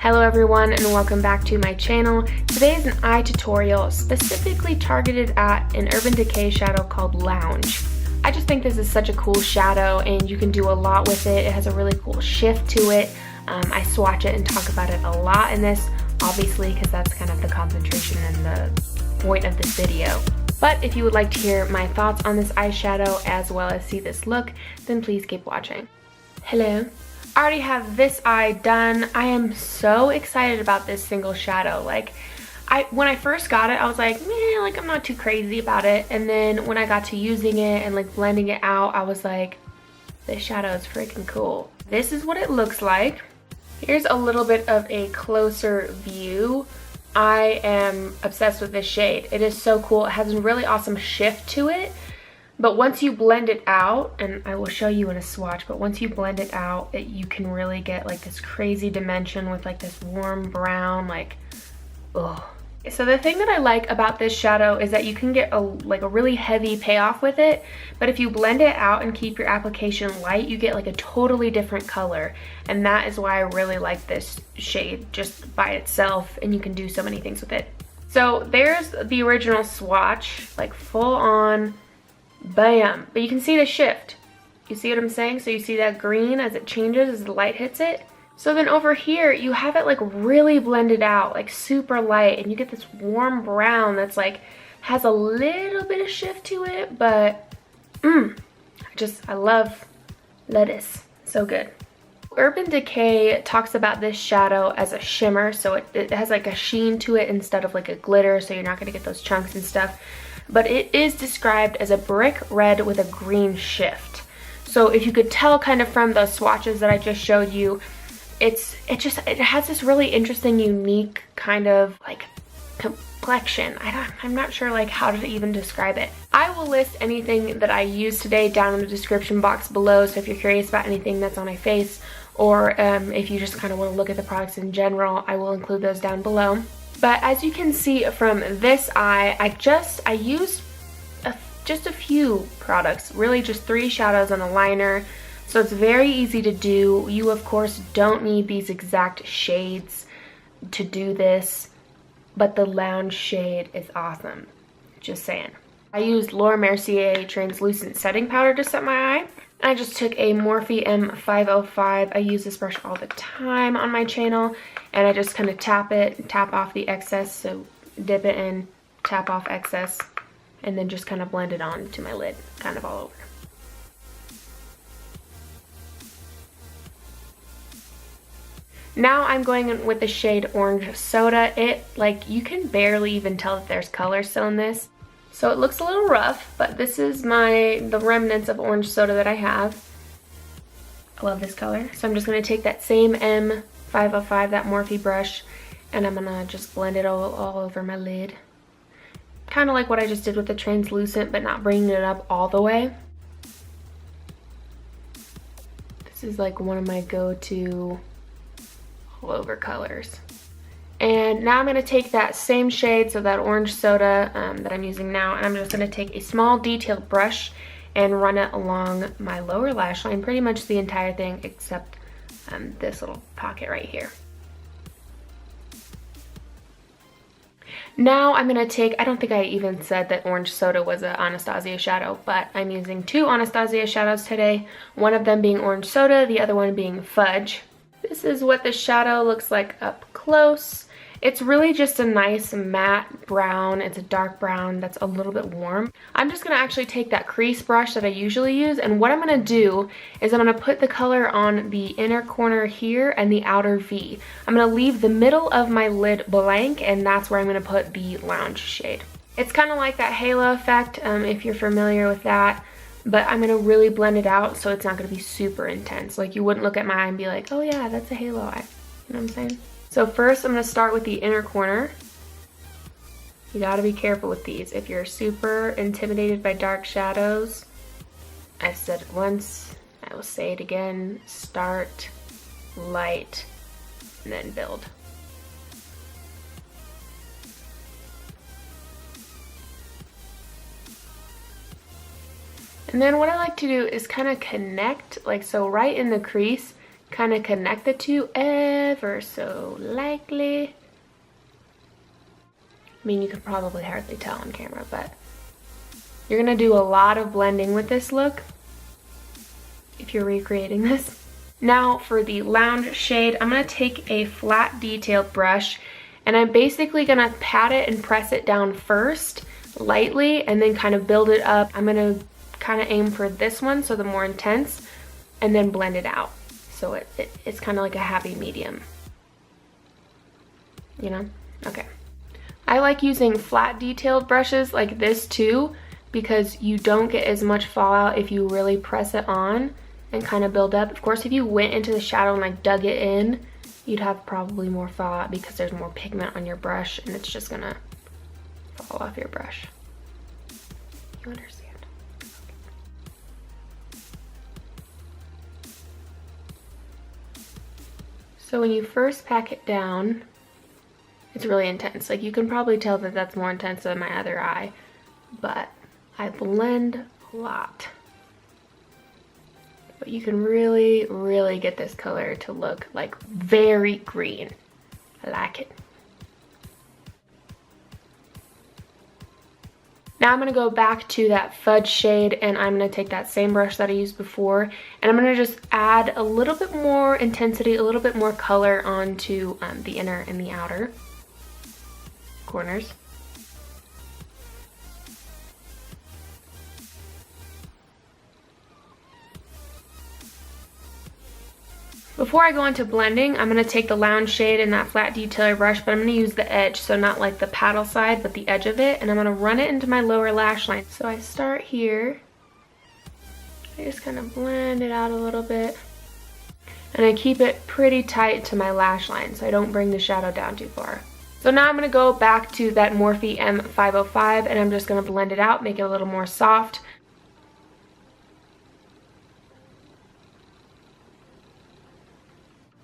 Hello everyone and welcome back to my channel. Today is an eye tutorial specifically targeted at an Urban Decay shadow called Lounge. I just think this is such a cool shadow and you can do a lot with it. It has a really cool shift to it. I swatch it and talk about it a lot in this, obviously, because that's kind of the concentration and the point of this video. But if you would like to hear my thoughts on this eyeshadow as well as see this look, then please keep watching. Hello. I already have this eye done. I am so excited about this single shadow. When I first got it, I was like, man, I'm not too crazy about it. And then when I got to using it and blending it out, I was like, this shadow is freaking cool. This is what it looks like. Here's a little bit of a closer view. I am obsessed with this shade. It is so cool. It has a really awesome shift to it. But once you blend it out, and I will show you in a swatch, but once you blend it out, you can really get this crazy dimension with this warm brown, ugh. So the thing that I like about this shadow is that you can get a really heavy payoff with it, but if you blend it out and keep your application light, you get a totally different color. And that is why I really like this shade just by itself, and you can do so many things with it. So there's the original swatch, full on. Bam! But you can see the shift. You see what I'm saying? So you see that green as it changes as the light hits it? So then over here, you have it really blended out, super light, and you get this warm brown that's has a little bit of shift to it, but I love lettuce. So good. Urban Decay talks about this shadow as a shimmer, so it has a sheen to it instead of a glitter, so you're not going to get those chunks and stuff. But it is described as a brick red with a green shift. So if you could tell kind of from the swatches that I just showed you, it has this really interesting, unique kind of complexion. I'm not sure how to even describe it. I will list anything that I used today down in the description box below, so if you're curious about anything that's on my face, or if you just kind of want to look at the products in general, I will include those down below. But as you can see from this eye, I used just a few products, really just 3 shadows and a liner. So it's very easy to do. You of course don't need these exact shades to do this, but the Lounge shade is awesome. Just saying. I used Laura Mercier translucent setting powder to set my eye. I just took a Morphe M505. I use this brush all the time on my channel, and I just kind of tap off the excess, so dip it in, tap off excess, and then just kind of blend it on to my lid, kind of all over. Now I'm going in with the shade Orange Soda. You can barely even tell that there's color still in this. So it looks a little rough, but this is the remnants of Orange Soda that I have. I love this color. So I'm just going to take that same M505, that Morphe brush, and I'm going to just blend it all over my lid. Kind of like what I just did with the translucent, but not bringing it up all the way. This is one of my go-to all over colors. And now I'm going to take that same shade, so that Orange Soda that I'm using now, and I'm just going to take a small detailed brush and run it along my lower lash line, pretty much the entire thing except this little pocket right here. Now I'm going to take, I don't think I even said that Orange Soda was an Anastasia shadow, but I'm using 2 Anastasia shadows today, one of them being Orange Soda, the other one being Fudge. This is what the shadow looks like up close. It's really just a nice matte brown. It's a dark brown that's a little bit warm. I'm just going to actually take that crease brush that I usually use, and what I'm going to do is I'm going to put the color on the inner corner here and the outer V. I'm going to leave the middle of my lid blank, and that's where I'm going to put the Lounge shade. It's kind of like that halo effect, if you're familiar with that. But I'm going to really blend it out so it's not going to be super intense. You wouldn't look at my eye and be like, oh yeah, that's a halo eye. You know what I'm saying? So first I'm going to start with the inner corner. You got to be careful with these. If you're super intimidated by dark shadows, I've said it once, I will say it again, start light and then build. And then what I like to do is kind of connect, so right in the crease, kind of connect the two ever so lightly. I mean, you could probably hardly tell on camera, but you're gonna do a lot of blending with this look if you're recreating this. Now for the Lounge shade, I'm gonna take a flat detailed brush and I'm basically gonna pat it and press it down first, lightly, and then kind of build it up. I'm gonna kind of aim for this one, so the more intense, and then blend it out. So it's kind of like a happy medium, you know? Okay. I like using flat detailed brushes like this too, because you don't get as much fallout if you really press it on and kind of build up. Of course, if you went into the shadow and like dug it in, you'd have probably more fallout because there's more pigment on your brush and it's just gonna fall off your brush. You understand? So when you first pack it down, it's really intense. Like, you can probably tell that that's more intense than my other eye, but I blend a lot. But you can really, really get this color to look like very green. I like it. Now I'm going to go back to that fudge shade and I'm going to take that same brush that I used before and I'm going to just add a little bit more intensity, a little bit more color onto the inner and the outer corners. Before I go into blending, I'm going to take the Lounge shade and that flat detailer brush, but I'm going to use the edge, so not like the paddle side, but the edge of it, and I'm going to run it into my lower lash line. So I start here, I just kind of blend it out a little bit, and I keep it pretty tight to my lash line, so I don't bring the shadow down too far. So now I'm going to go back to that Morphe M505, and I'm just going to blend it out, make it a little more soft.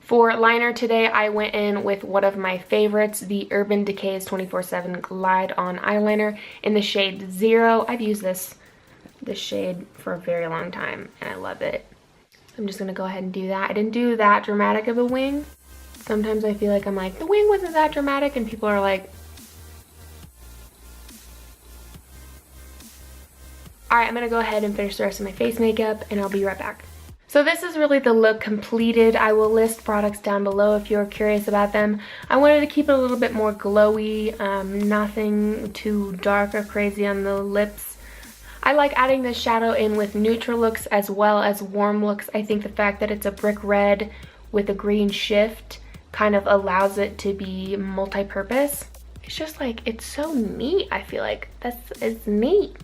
For liner today, I went in with one of my favorites, the Urban Decay's 24/7 Glide On Eyeliner in the shade 0. I've used this shade for a very long time, and I love it. I'm just going to go ahead and do that. I didn't do that dramatic of a wing. Sometimes I feel like I'm like, the wing wasn't that dramatic, and people are like... Alright, I'm going to go ahead and finish the rest of my face makeup, and I'll be right back. So this is really the look completed. I will list products down below if you're curious about them. I wanted to keep it a little bit more glowy, nothing too dark or crazy on the lips. I like adding this shadow in with neutral looks as well as warm looks. I think the fact that it's a brick red with a green shift kind of allows it to be multi-purpose. It's just like, it's so neat. I feel like it's neat.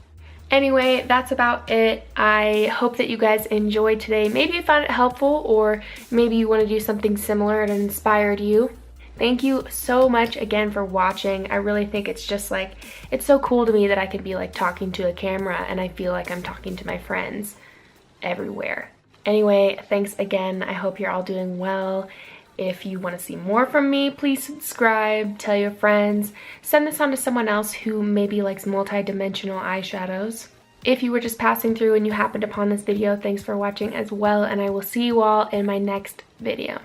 Anyway, that's about it. I hope that you guys enjoyed today. Maybe you found it helpful, or maybe you want to do something similar and it inspired you. Thank you so much again for watching. I really think it's just like, it's so cool to me that I can be like talking to a camera and I feel like I'm talking to my friends everywhere. Anyway, thanks again. I hope you're all doing well. If you want to see more from me, please subscribe, tell your friends, send this on to someone else who maybe likes multi-dimensional eyeshadows. If you were just passing through and you happened upon this video, thanks for watching as well, and I will see you all in my next video.